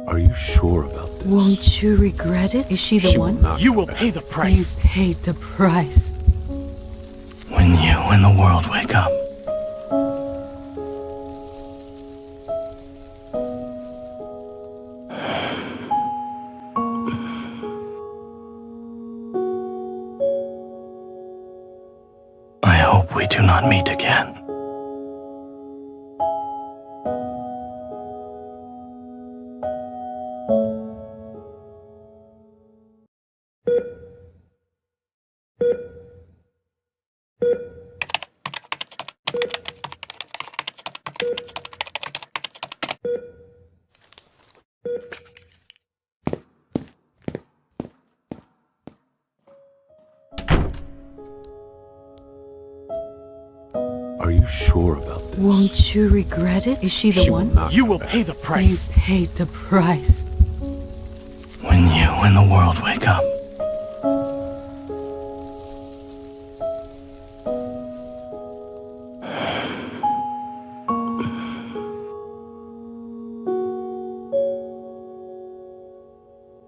Are you sure about this? Won't you regret it? Is she the one? You will pay the price. You paid the price. When you and the world wake up. I hope we do not meet again. Are you sure about this? Won't you regret it? Is she the one? You will pay the You price. paid the price. When you and the world wake up.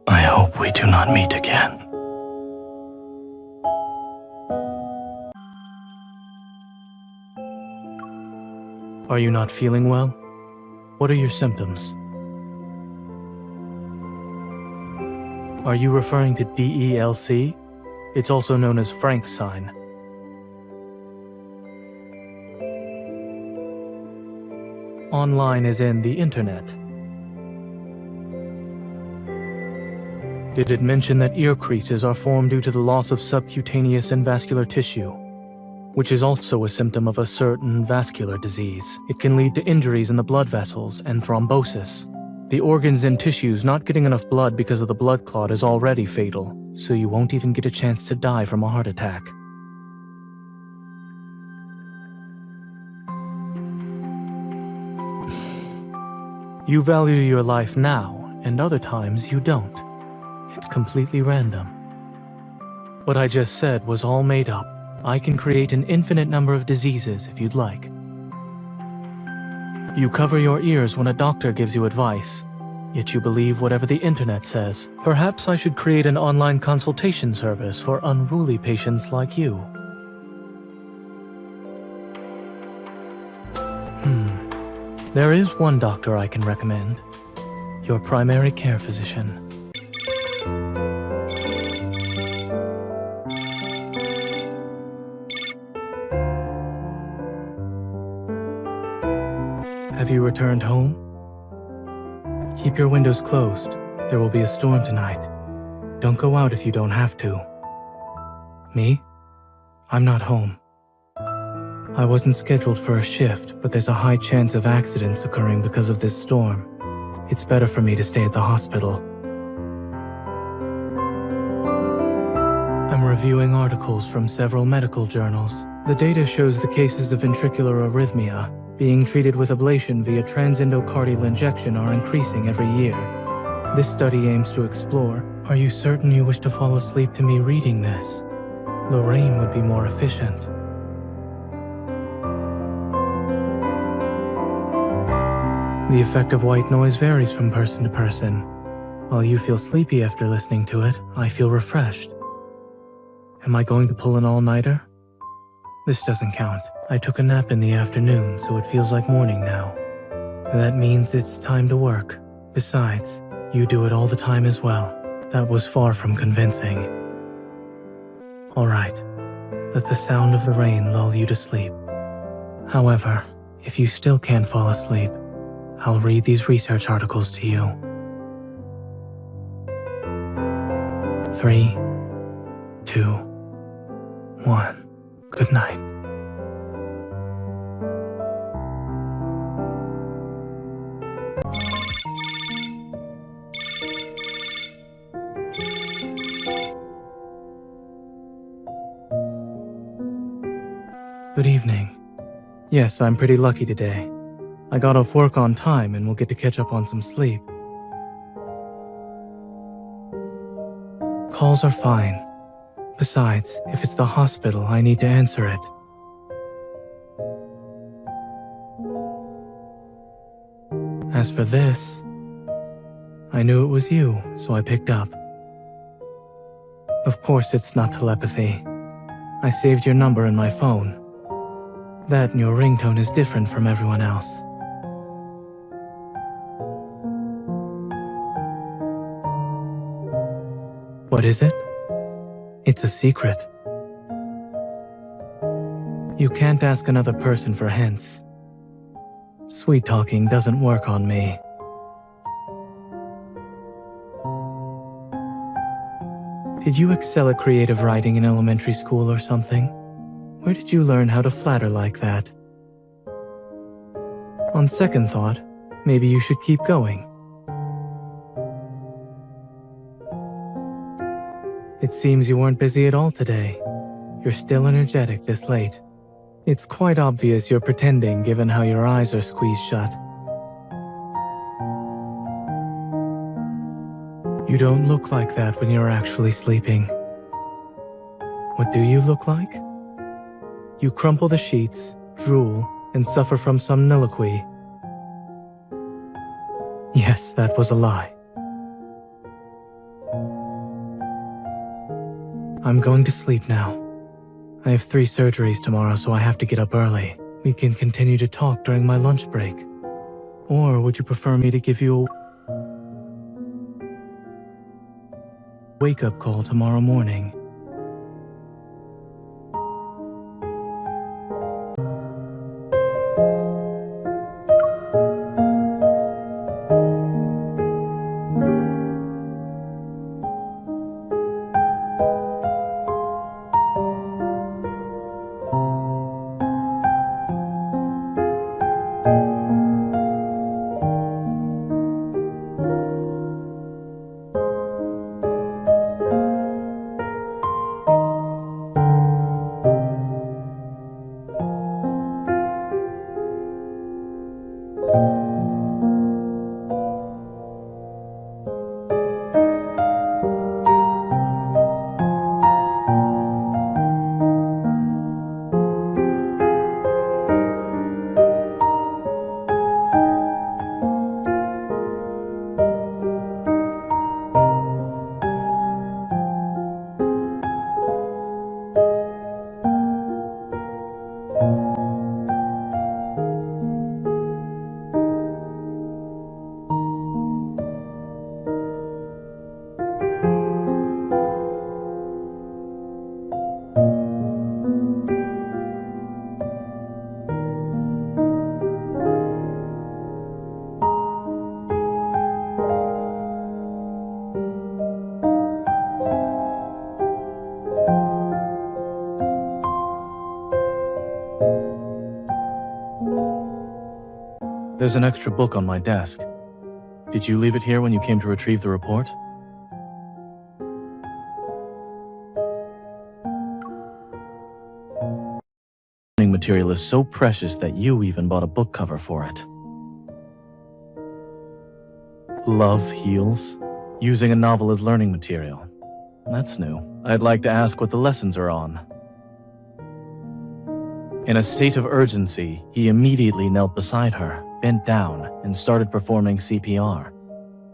I hope we do not meet again. Are you not feeling well? What are your symptoms? Are you referring to DELC? It's also known as Frank's sign. Online as in the internet. Did it mention that ear creases are formed due to the loss of subcutaneous and vascular tissue, which is also a symptom of a certain vascular disease? It can lead to injuries in the blood vessels and thrombosis. The organs and tissues not getting enough blood because of the blood clot is already fatal, so you won't even get a chance to die from a heart attack. You value your life now, and other times you don't. It's completely random. What I just said was all made up. I can create an infinite number of diseases if you'd like. You cover your ears when a doctor gives you advice, yet you believe whatever the internet says. Perhaps I should create an online consultation service for unruly patients like you. There is one doctor I can recommend. Your primary care physician. Have you returned home? Keep your windows closed. There will be a storm tonight. Don't go out if you don't have to. Me? I'm not home. I wasn't scheduled for a shift, but there's a high chance of accidents occurring because of this storm. It's better for me to stay at the hospital. I'm reviewing articles from several medical journals. The data shows the cases of ventricular arrhythmia being treated with ablation via transendocardial injection are increasing every year. This study aims to explore, are you certain you wish to fall asleep to me reading this? Lorraine would be more efficient. The effect of white noise varies from person to person. While you feel sleepy after listening to it, I feel refreshed. Am I going to pull an all-nighter? This doesn't count. I took a nap in the afternoon, so it feels like morning now. That means it's time to work. Besides, you do it all the time as well. That was far from convincing. All right, let the sound of the rain lull you to sleep. However, if you still can't fall asleep, I'll read these research articles to you. 3, 2, 1. Good night. Good evening. Yes, I'm pretty lucky today. I got off work on time and will get to catch up on some sleep. calls are fine. Besides, if it's the hospital, I need to answer it. As for this, I knew it was you, so I picked up. Of course it's not telepathy. I saved your number in my phone. That and your ringtone is different from everyone else. What is it? It's a secret. You can't ask another person for hints. Sweet talking doesn't work on me. Did you excel at creative writing in elementary school or something? Where did you learn how to flatter like that? On second thought, maybe you should keep going. It seems you weren't busy at all today. You're still energetic this late. It's quite obvious you're pretending given how your eyes are squeezed shut. You don't look like that when you're actually sleeping. What do you look like? You crumple the sheets, drool, and suffer from somniloquy. Yes, that was a lie. I'm going to sleep now. I have 3 surgeries tomorrow, so I have to get up early. We can continue to talk during my lunch break. Or would you prefer me to give you a wake-up call tomorrow morning? There's an extra book on my desk. Did you leave it here when you came to retrieve the report? Learning material is so precious that you even bought a book cover for it. Love heals. Using a novel as learning material. That's new. I'd like to ask what the lessons are on. In a state of urgency, he immediately knelt beside her, bent down, and started performing CPR.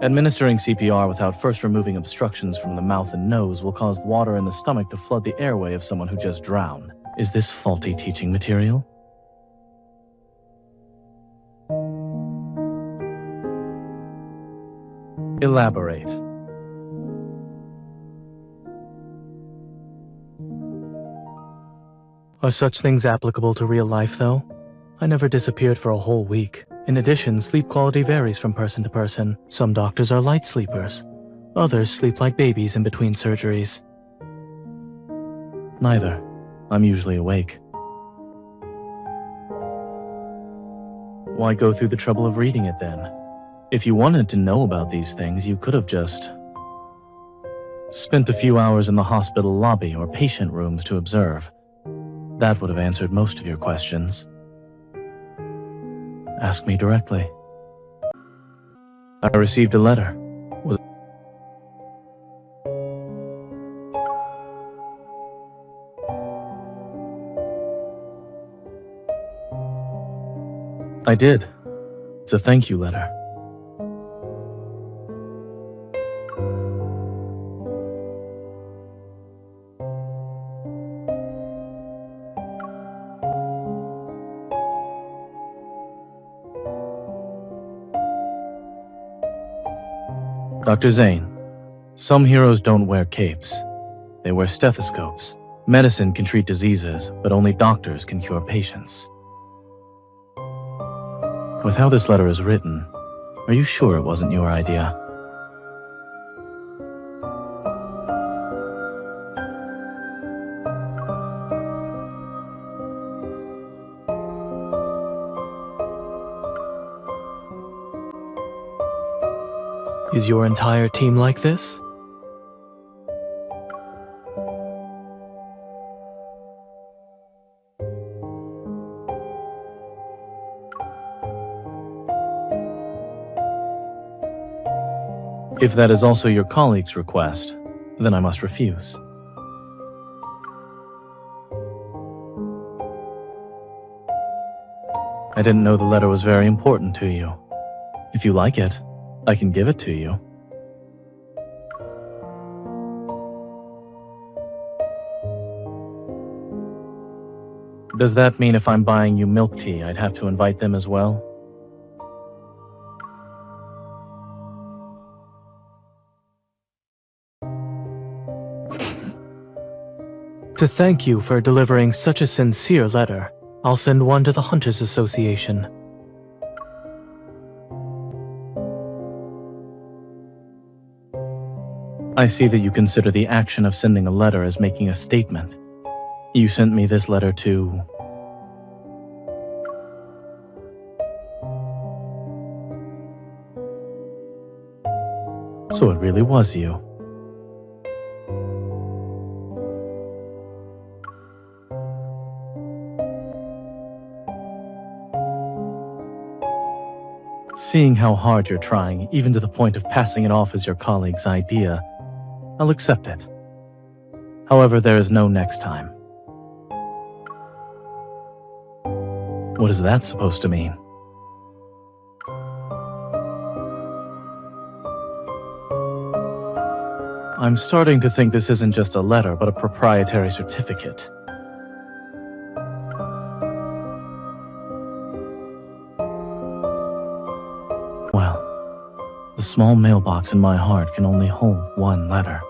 Administering CPR without first removing obstructions from the mouth and nose will cause water in the stomach to flood the airway of someone who just drowned. Is this faulty teaching material? Elaborate. Are such things applicable to real life, though? I never disappeared for a whole week. In addition, sleep quality varies from person to person. Some doctors are light sleepers. Others sleep like babies in between surgeries. Neither. I'm usually awake. Why go through the trouble of reading it then? If you wanted to know about these things, you could have just spent a few hours in the hospital lobby or patient rooms to observe. That would have answered most of your questions. Ask me directly. I received a letter. I did. It's a thank you letter. Dr. Zane, some heroes don't wear capes. They wear stethoscopes. Medicine can treat diseases, but only doctors can cure patients. With how this letter is written, are you sure it wasn't your idea? Is your entire team like this? If that is also your colleague's request, then I must refuse. I didn't know the letter was very important to you. If you like it, I can give it to you. Does that mean if I'm buying you milk tea, I'd have to invite them as well? To thank you for delivering such a sincere letter, I'll send one to the Hunters Association. I see that you consider the action of sending a letter as making a statement. You sent me this letter to... So it really was you. Seeing how hard you're trying, even to the point of passing it off as your colleague's idea, I'll accept it. However, there is no next time. What is that supposed to mean? I'm starting to think this isn't just a letter, but a proprietary certificate. Well, the small mailbox in my heart can only hold one letter.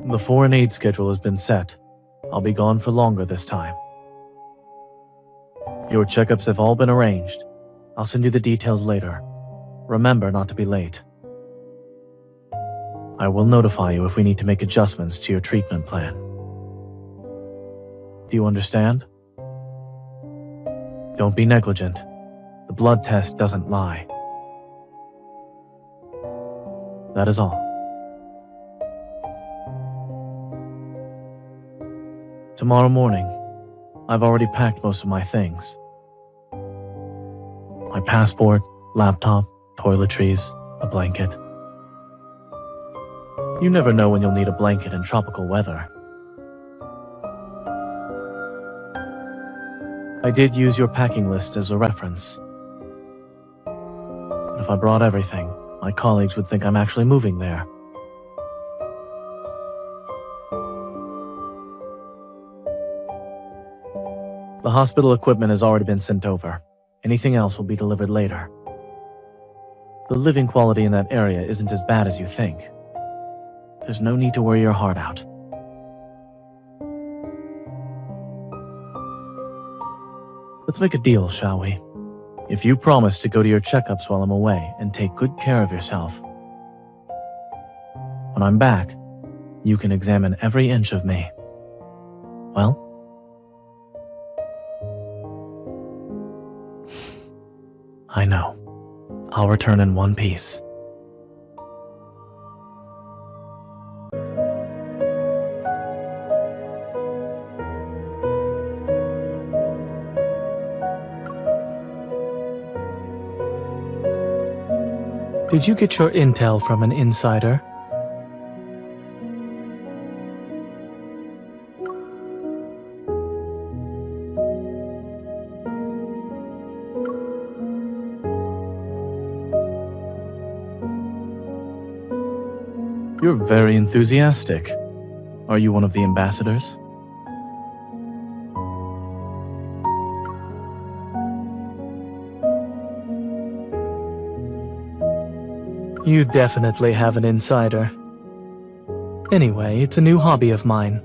The foreign aid schedule has been set. I'll be gone for longer this time. Your checkups have all been arranged. I'll send you the details later. Remember not to be late. I will notify you if we need to make adjustments to your treatment plan. Do you understand? Don't be negligent. The blood test doesn't lie. That is all. Tomorrow morning, I've already packed most of my things. My passport, laptop, toiletries, a blanket. You never know when you'll need a blanket in tropical weather. I did use your packing list as a reference. But if I brought everything, my colleagues would think I'm actually moving there. The hospital equipment has already been sent over. Anything else will be delivered later. The living quality in that area isn't as bad as you think. There's no need to worry your heart out. Let's make a deal, shall we? If you promise to go to your checkups while I'm away and take good care of yourself, when I'm back, you can examine every inch of me. Well? I know. I'll return in one piece. Did you get your intel from an insider? You're very enthusiastic. Are you one of the ambassadors? You definitely have an insider. Anyway, it's a new hobby of mine.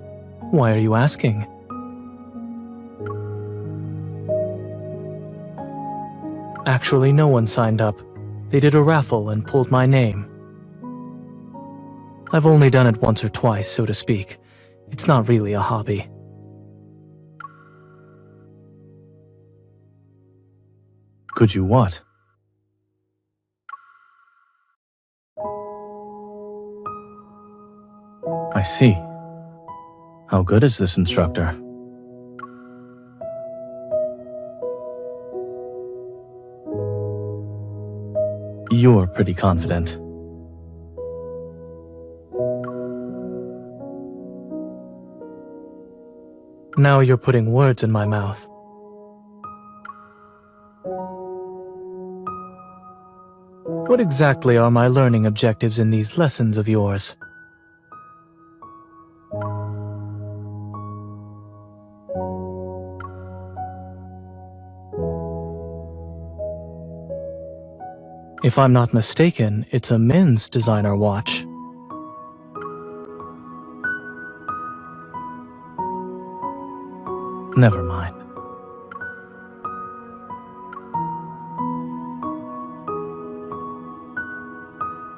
Why are you asking? Actually, no one signed up. They did a raffle and pulled my name. I've only done it once or twice, so to speak. It's not really a hobby. Could you what? I see. How good is this instructor? You're pretty confident. Now you're putting words in my mouth. What exactly are my learning objectives in these lessons of yours? If I'm not mistaken, it's a men's designer watch. Never mind.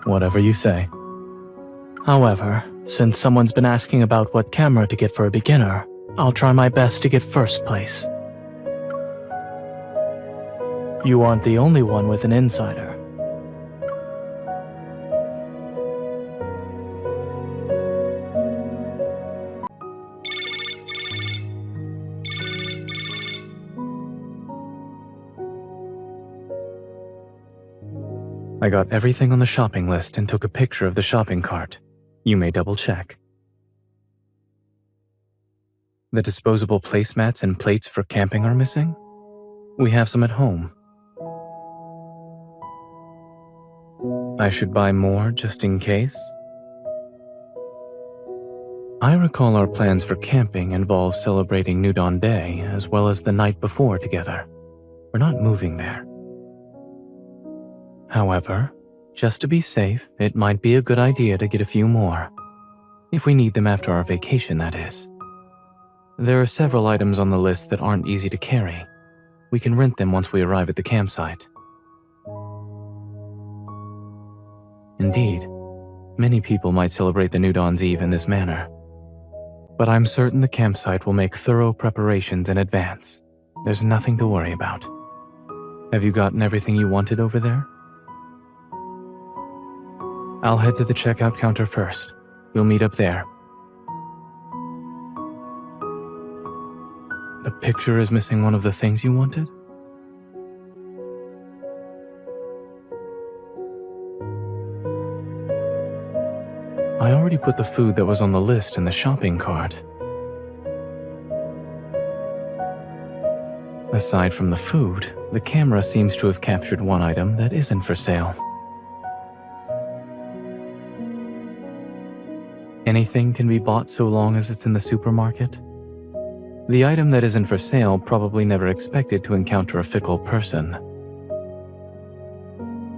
Whatever you say. However, since someone's been asking about what camera to get for a beginner, I'll try my best to get first place. You aren't the only one with an insider. I got everything on the shopping list and took a picture of the shopping cart. You may double check. The disposable placemats and plates for camping are missing? We have some at home. I should buy more just in case? I recall our plans for camping involve celebrating New Dawn Day as well as the night before together. We're not moving there. However, just to be safe, it might be a good idea to get a few more. If we need them after our vacation, that is. There are several items on the list that aren't easy to carry. We can rent them once we arrive at the campsite. Indeed, many people might celebrate the New Dawn's Eve in this manner. But I'm certain the campsite will make thorough preparations in advance. There's nothing to worry about. Have you gotten everything you wanted over there? I'll head to the checkout counter first. We'll meet up there. The picture is missing one of the things you wanted? I already put the food that was on the list in the shopping cart. Aside from the food, the camera seems to have captured one item that isn't for sale. Anything can be bought so long as it's in the supermarket. The item that isn't for sale probably never expected to encounter a fickle person.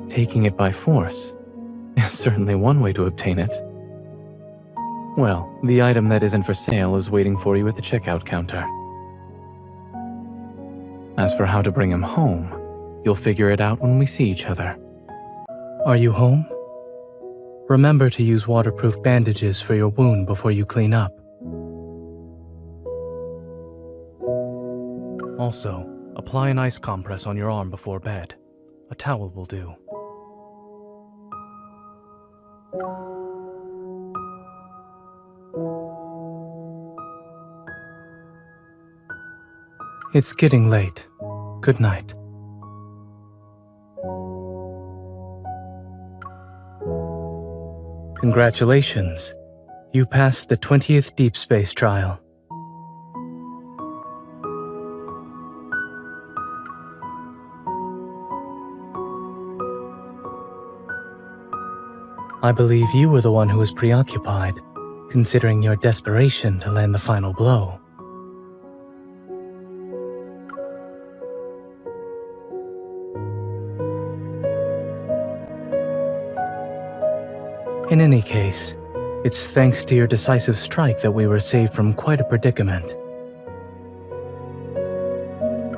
Taking it by force is certainly one way to obtain it. Well, the item that isn't for sale is waiting for you at the checkout counter. As for how to bring him home, you'll figure it out when we see each other. Are you home? Remember to use waterproof bandages for your wound before you clean up. Also, apply an ice compress on your arm before bed. A towel will do. It's getting late. Good night. Congratulations. You passed the 20th Deepspace trial. I believe you were the one who was preoccupied, considering your desperation to land the final blow. In any case, it's thanks to your decisive strike that we were saved from quite a predicament.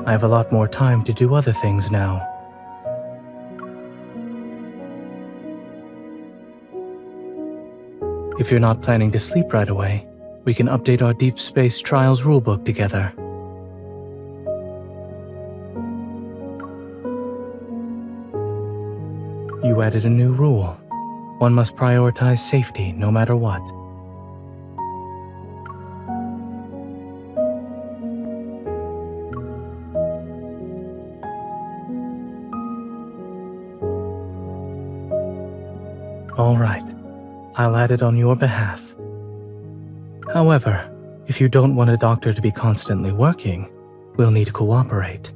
I have a lot more time to do other things now. If you're not planning to sleep right away, we can update our Deep Space Trials rulebook together. You added a new rule. One must prioritize safety no matter what. All right, I'll add it on your behalf. However, if you don't want a doctor to be constantly working, we'll need to cooperate.